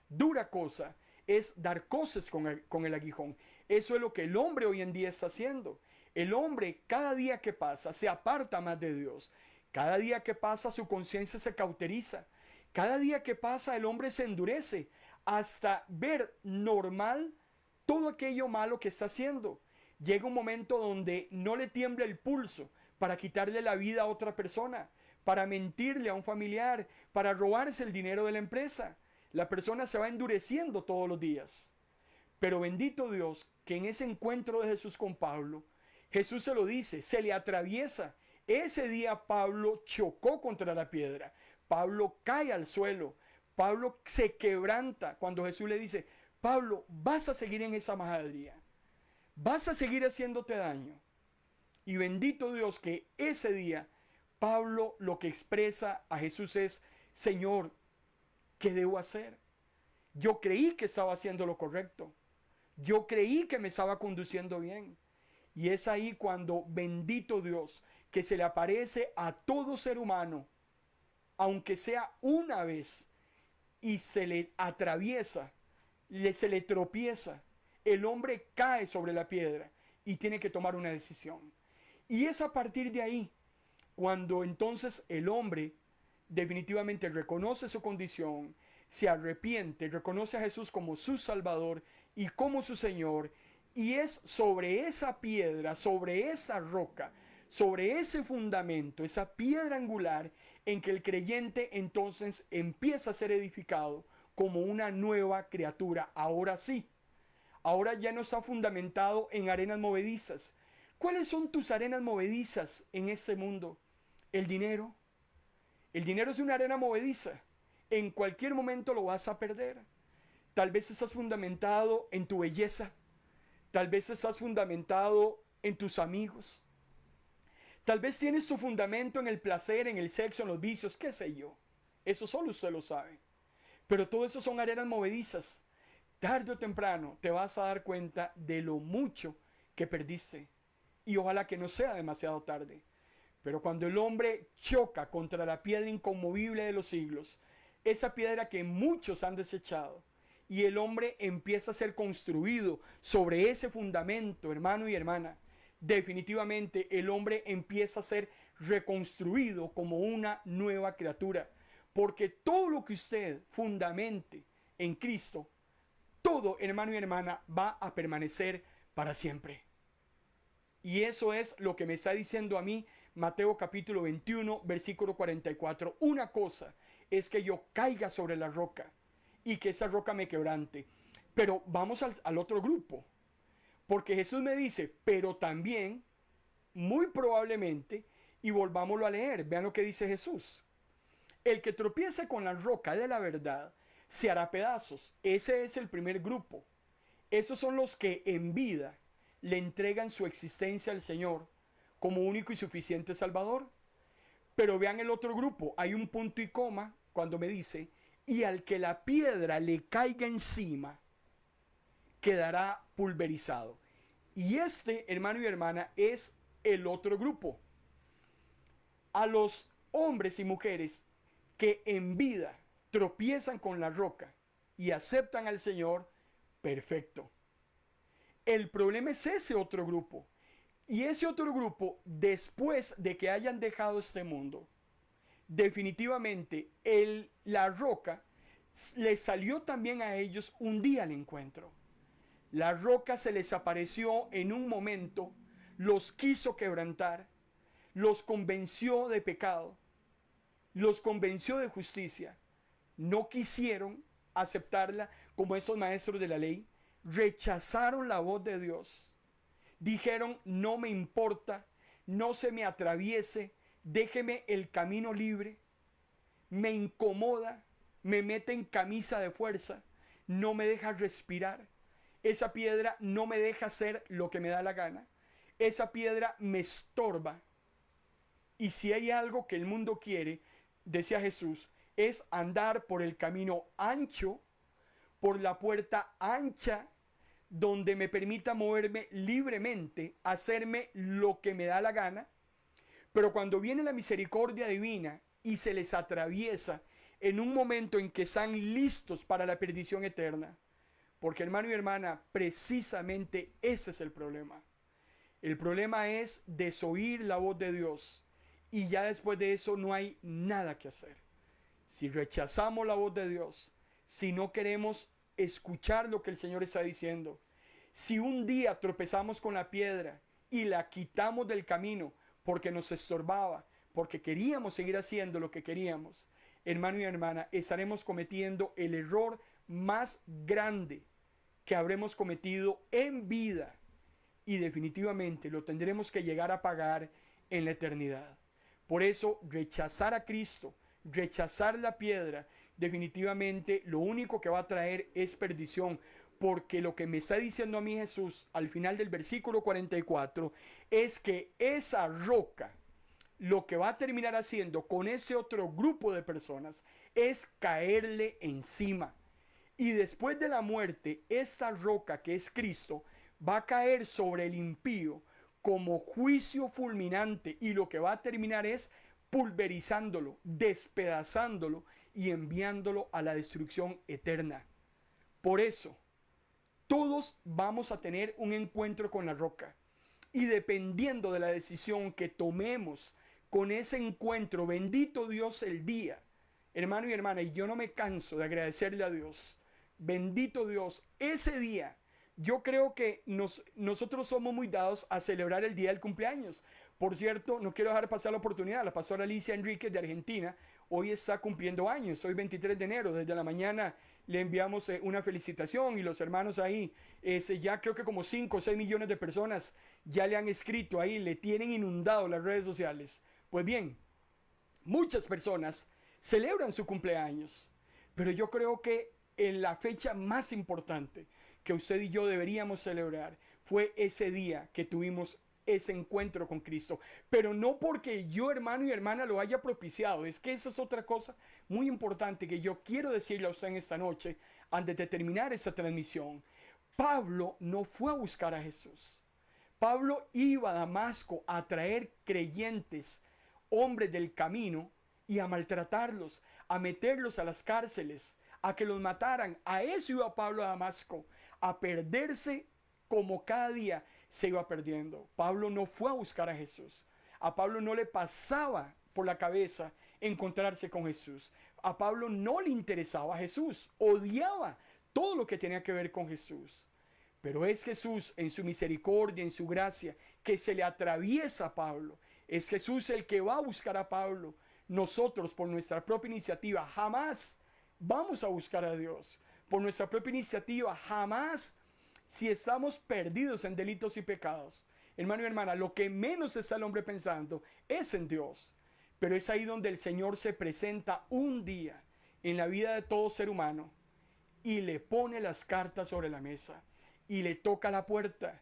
dura cosa es dar coces con el aguijón. Eso es lo que el hombre hoy en día está haciendo. El hombre cada día que pasa se aparta más de Dios. Cada día que pasa su conciencia se cauteriza. Cada día que pasa el hombre se endurece hasta ver normal todo aquello malo que está haciendo. Llega un momento donde no le tiembla el pulso para quitarle la vida a otra persona, para mentirle a un familiar, para robarse el dinero de la empresa. La persona se va endureciendo todos los días. Pero bendito Dios que en ese encuentro de Jesús con Pablo, Jesús se lo dice, se le atraviesa. Ese día Pablo chocó contra la piedra. Pablo cae al suelo. Pablo se quebranta cuando Jesús le dice: Pablo, vas a seguir en esa majadería. Vas a seguir haciéndote daño. Y bendito Dios que ese día Pablo lo que expresa a Jesús es: Señor, ¿qué debo hacer? Yo creí que estaba haciendo lo correcto. Yo creí que me estaba conduciendo bien. Y es ahí cuando, bendito Dios, que se le aparece a todo ser humano, aunque sea una vez, y se le atraviesa, se le tropieza, el hombre cae sobre la piedra y tiene que tomar una decisión. Y es a partir de ahí cuando entonces el hombre definitivamente reconoce su condición, se arrepiente, reconoce a Jesús como su Salvador y como su Señor, y es sobre esa piedra, sobre esa roca, sobre ese fundamento, esa piedra angular, en que el creyente entonces empieza a ser edificado como una nueva criatura. Ahora sí, ahora ya no está fundamentado en arenas movedizas. ¿Cuáles son tus arenas movedizas en este mundo? El dinero. El dinero es una arena movediza. En cualquier momento lo vas a perder. Tal vez estás fundamentado en tu belleza. Tal vez estás fundamentado en tus amigos. Tal vez tienes tu fundamento en el placer, en el sexo, en los vicios, qué sé yo. Eso solo usted lo sabe. Pero todo eso son arenas movedizas. Tarde o temprano te vas a dar cuenta de lo mucho que perdiste. Y ojalá que no sea demasiado tarde. Pero cuando el hombre choca contra la piedra inconmovible de los siglos, esa piedra que muchos han desechado, y el hombre empieza a ser construido sobre ese fundamento, hermano y hermana, definitivamente el hombre empieza a ser reconstruido como una nueva criatura. Porque todo lo que usted fundamente en Cristo, todo, hermano y hermana, va a permanecer para siempre. Y eso es lo que me está diciendo a mí Mateo capítulo 21, versículo 44. Una cosa es que yo caiga sobre la roca y que esa roca me quebrante. Pero vamos al otro grupo. Porque Jesús me dice, pero también, muy probablemente, y volvámoslo a leer, vean lo que dice Jesús. El que tropiece con la roca de la verdad se hará pedazos. Ese es el primer grupo. Esos son los que en vida le entregan su existencia al Señor como único y suficiente Salvador. Pero vean el otro grupo, hay un punto y coma cuando me dice, y al que la piedra le caiga encima, quedará pulverizado. Y este, hermano y hermana, es el otro grupo. A los hombres y mujeres que en vida tropiezan con la roca y aceptan al Señor, perfecto. El problema es ese otro grupo. Y ese otro grupo, después de que hayan dejado este mundo, definitivamente la roca les salió también a ellos un día al encuentro. La roca se les apareció en un momento, los quiso quebrantar, los convenció de pecado, los convenció de justicia. No quisieron aceptarla como esos maestros de la ley, rechazaron la voz de Dios. Dijeron, no me importa, no se me atraviese, déjeme el camino libre. Me incomoda, me mete en camisa de fuerza, no me deja respirar. Esa piedra no me deja hacer lo que me da la gana. Esa piedra me estorba. Y si hay algo que el mundo quiere, decía Jesús, es andar por el camino ancho, por la puerta ancha, donde me permita moverme libremente, hacerme lo que me da la gana. Pero cuando viene la misericordia divina y se les atraviesa en un momento en que están listos para la perdición eterna, porque hermano y hermana, precisamente ese es el problema. El problema es desoír la voz de Dios y ya después de eso no hay nada que hacer. Si rechazamos la voz de Dios, si no queremos escuchar lo que el Señor está diciendo, si un día tropezamos con la piedra y la quitamos del camino porque nos estorbaba, porque queríamos seguir haciendo lo que queríamos, hermano y hermana, estaremos cometiendo el error más grande que habremos cometido en vida y definitivamente lo tendremos que llegar a pagar en la eternidad. Por eso, rechazar a Cristo, rechazar la piedra, definitivamente lo único que va a traer es perdición, porque lo que me está diciendo a mí Jesús al final del versículo 44 es que esa roca, lo que va a terminar haciendo con ese otro grupo de personas es caerle encima. Y después de la muerte, esta roca que es Cristo va a caer sobre el impío como juicio fulminante, y lo que va a terminar es pulverizándolo, despedazándolo y enviándolo a la destrucción eterna. Por eso, todos vamos a tener un encuentro con la roca. Y dependiendo de la decisión que tomemos con ese encuentro, bendito Dios el día, hermano y hermana, y yo no me canso de agradecerle a Dios, bendito Dios, ese día, yo creo que nosotros somos muy dados a celebrar el día del cumpleaños. Por cierto, no quiero dejar pasar la oportunidad, la pastora Alicia Enríquez de Argentina, hoy está cumpliendo años, hoy 23 de enero, desde la mañana le enviamos una felicitación y los hermanos ahí, ya creo que como 5 o 6 millones de personas ya le han escrito ahí, le tienen inundado las redes sociales. Pues bien, muchas personas celebran su cumpleaños, pero yo creo que en la fecha más importante que usted y yo deberíamos celebrar fue ese día que tuvimos ese encuentro con Cristo, pero no porque yo, hermano y hermana, lo haya propiciado. Es que esa es otra cosa muy importante que yo quiero decirle a usted en esta noche antes de terminar esta transmisión. Pablo no fue a buscar a Jesús. Pablo iba a Damasco a traer creyentes, hombres del camino, y a maltratarlos, a meterlos a las cárceles, a que los mataran. A eso iba Pablo a Damasco, a perderse como cada día se iba perdiendo. Pablo no fue a buscar a Jesús. A Pablo no le pasaba por la cabeza encontrarse con Jesús. A Pablo no le interesaba Jesús. Odiaba todo lo que tenía que ver con Jesús. Pero es Jesús en su misericordia, en su gracia, que se le atraviesa a Pablo. Es Jesús el que va a buscar a Pablo. Nosotros, por nuestra propia iniciativa, jamás vamos a buscar a Dios. Por nuestra propia iniciativa, jamás, si estamos perdidos en delitos y pecados, hermano y hermana, lo que menos está el hombre pensando es en Dios. Pero es ahí donde el Señor se presenta un día en la vida de todo ser humano y le pone las cartas sobre la mesa y le toca la puerta,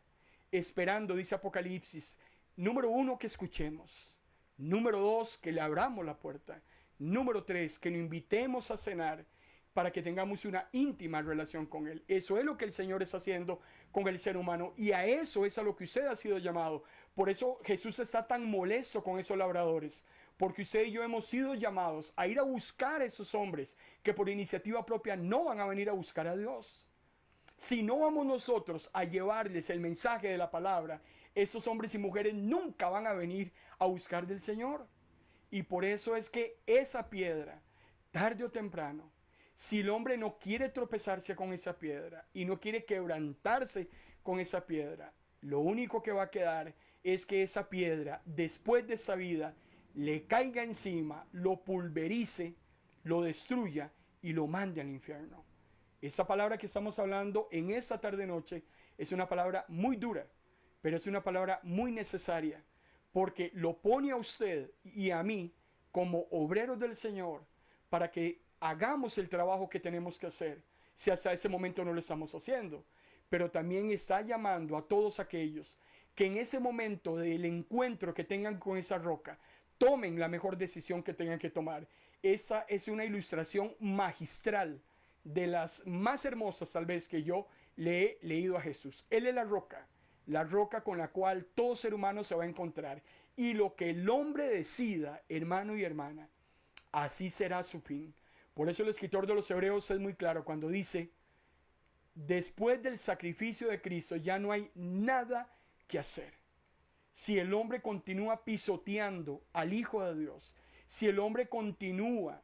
esperando, dice Apocalipsis, número 1, que escuchemos. Número 2, que le abramos la puerta. Número 3, que lo invitemos a cenar para que tengamos una íntima relación con Él. Eso es lo que el Señor está haciendo con el ser humano y a eso es a lo que usted ha sido llamado. Por eso Jesús está tan molesto con esos labradores, porque usted y yo hemos sido llamados a ir a buscar a esos hombres que por iniciativa propia no van a venir a buscar a Dios. Si no vamos nosotros a llevarles el mensaje de la palabra, esos hombres y mujeres nunca van a venir a buscar del Señor. Y por eso es que esa piedra, tarde o temprano, si el hombre no quiere tropezarse con esa piedra y no quiere quebrantarse con esa piedra, lo único que va a quedar es que esa piedra, después de esa vida, le caiga encima, lo pulverice, lo destruya y lo mande al infierno. Esa palabra que estamos hablando en esta tarde-noche es una palabra muy dura, pero es una palabra muy necesaria, porque lo pone a usted y a mí como obreros del Señor para que hagamos el trabajo que tenemos que hacer, si hasta ese momento no lo estamos haciendo. Pero también está llamando a todos aquellos que en ese momento del encuentro que tengan con esa roca, tomen la mejor decisión que tengan que tomar. Esa es una ilustración magistral, de las más hermosas tal vez que yo le he leído a Jesús. Él es la roca con la cual todo ser humano se va a encontrar. Y lo que el hombre decida, hermano y hermana, así será su fin. Por eso el escritor de los Hebreos es muy claro cuando dice, después del sacrificio de Cristo ya no hay nada que hacer. Si el hombre continúa pisoteando al Hijo de Dios, si el hombre continúa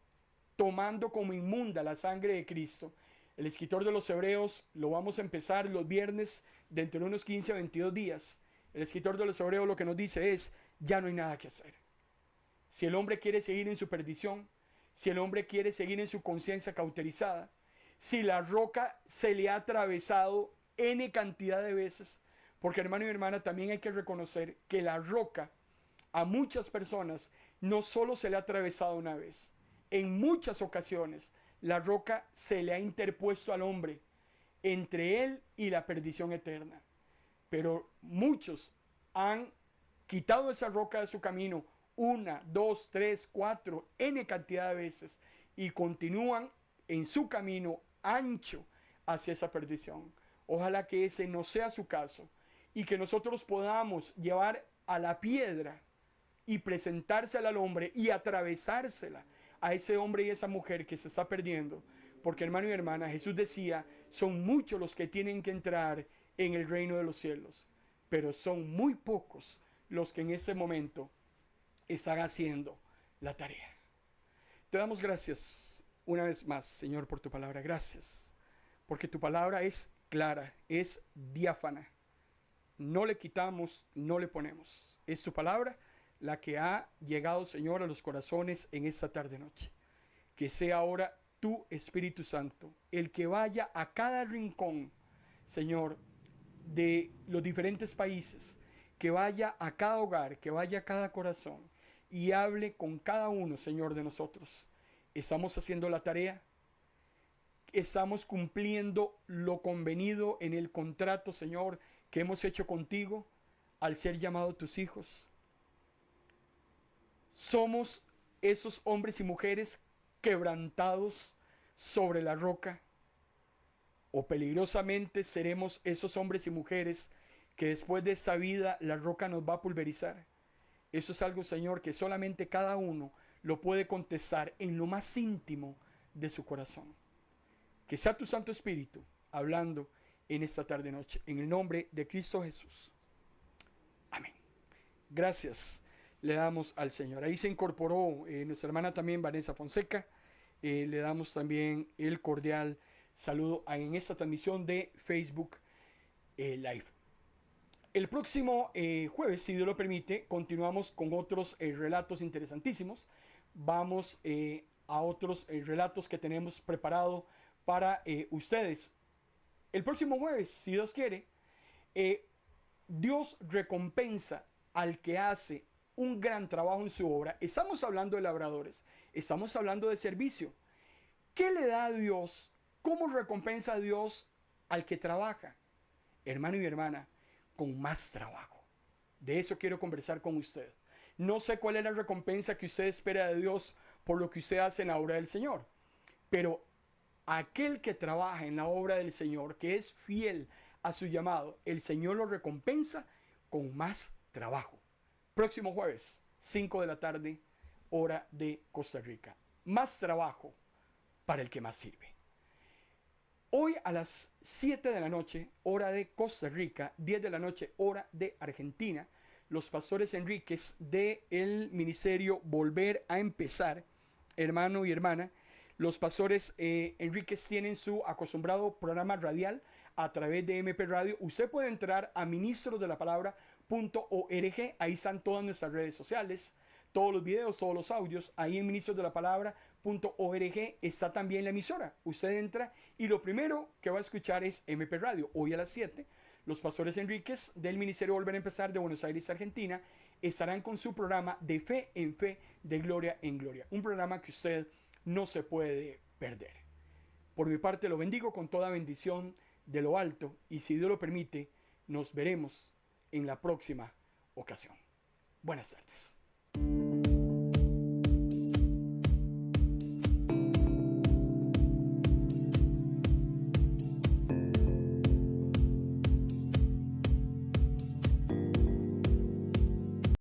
tomando como inmunda la sangre de Cristo, el escritor de los Hebreos, lo vamos a empezar los viernes dentro de unos 15 a 22 días. El escritor de los Hebreos lo que nos dice es, ya no hay nada que hacer. Si el hombre quiere seguir en su perdición, si el hombre quiere seguir en su conciencia cauterizada, si la roca se le ha atravesado N cantidad de veces, porque hermano y hermana, también hay que reconocer que la roca a muchas personas no solo se le ha atravesado una vez, en muchas ocasiones la roca se le ha interpuesto al hombre entre él y la perdición eterna. Pero muchos han quitado esa roca de su camino 1, 2, 3, 4, N cantidad de veces y continúan en su camino ancho hacia esa perdición. Ojalá que ese no sea su caso y que nosotros podamos llevar a la piedra y presentársela al hombre y atravesársela a ese hombre y esa mujer que se está perdiendo. Porque hermano y hermana, Jesús decía, son muchos los que tienen que entrar en el reino de los cielos, pero son muy pocos los que en ese momento están haciendo la tarea. Te damos gracias una vez más, Señor, por tu palabra. Gracias, porque tu palabra es clara, es diáfana. No le quitamos, no le ponemos. Es tu palabra la que ha llegado, Señor, a los corazones en esta tarde-noche. Que sea ahora tu Espíritu Santo el que vaya a cada rincón, Señor, de los diferentes países, que vaya a cada hogar, que vaya a cada corazón y hable con cada uno, Señor, de nosotros. ¿Estamos haciendo la tarea? ¿Estamos cumpliendo lo convenido en el contrato, Señor, que hemos hecho contigo al ser llamados tus hijos? ¿Somos esos hombres y mujeres quebrantados sobre la roca? ¿O peligrosamente seremos esos hombres y mujeres que después de esa vida la roca nos va a pulverizar? Eso es algo, Señor, que solamente cada uno lo puede contestar en lo más íntimo de su corazón. Que sea tu Santo Espíritu hablando en esta tarde-noche. En el nombre de Cristo Jesús. Amén. Gracias le damos al Señor. Ahí se incorporó nuestra hermana también, Vanessa Fonseca. Le damos también el cordial saludo en esta transmisión de Facebook Live. El próximo jueves, si Dios lo permite, continuamos con otros relatos interesantísimos. Vamos a otros relatos que tenemos preparado para ustedes. El próximo jueves, si Dios quiere, Dios recompensa al que hace un gran trabajo en su obra. Estamos hablando de labradores, estamos hablando de servicio. ¿Qué le da a Dios? ¿Cómo recompensa a Dios al que trabaja? Hermano y hermana, con más trabajo. De eso quiero conversar con usted. No sé cuál es la recompensa que usted espera de Dios por lo que usted hace en la obra del Señor, pero aquel que trabaja en la obra del Señor, que es fiel a su llamado, el Señor lo recompensa con más trabajo. Próximo jueves, 5 de la tarde, hora de Costa Rica. Más trabajo para el que más sirve. Hoy a las 7 de la noche, hora de Costa Rica, 10 de la noche, hora de Argentina, los pastores Enríquez del ministerio Volver a Empezar, hermano y hermana, los pastores Enríquez tienen su acostumbrado programa radial a través de MP Radio. Usted puede entrar a ministrosdelapalabra.org, ahí están todas nuestras redes sociales, todos los videos, todos los audios. Ahí en ministrosdelapalabra.org está también la emisora. Usted entra y lo primero que va a escuchar es MP Radio. Hoy a las 7, los pastores Enríquez del Ministerio Volver a Empezar de Buenos Aires, Argentina, estarán con su programa de fe en fe, de gloria en gloria. Un programa que usted no se puede perder. Por mi parte lo bendigo con toda bendición de lo alto y si Dios lo permite, nos veremos en la próxima ocasión. Buenas tardes.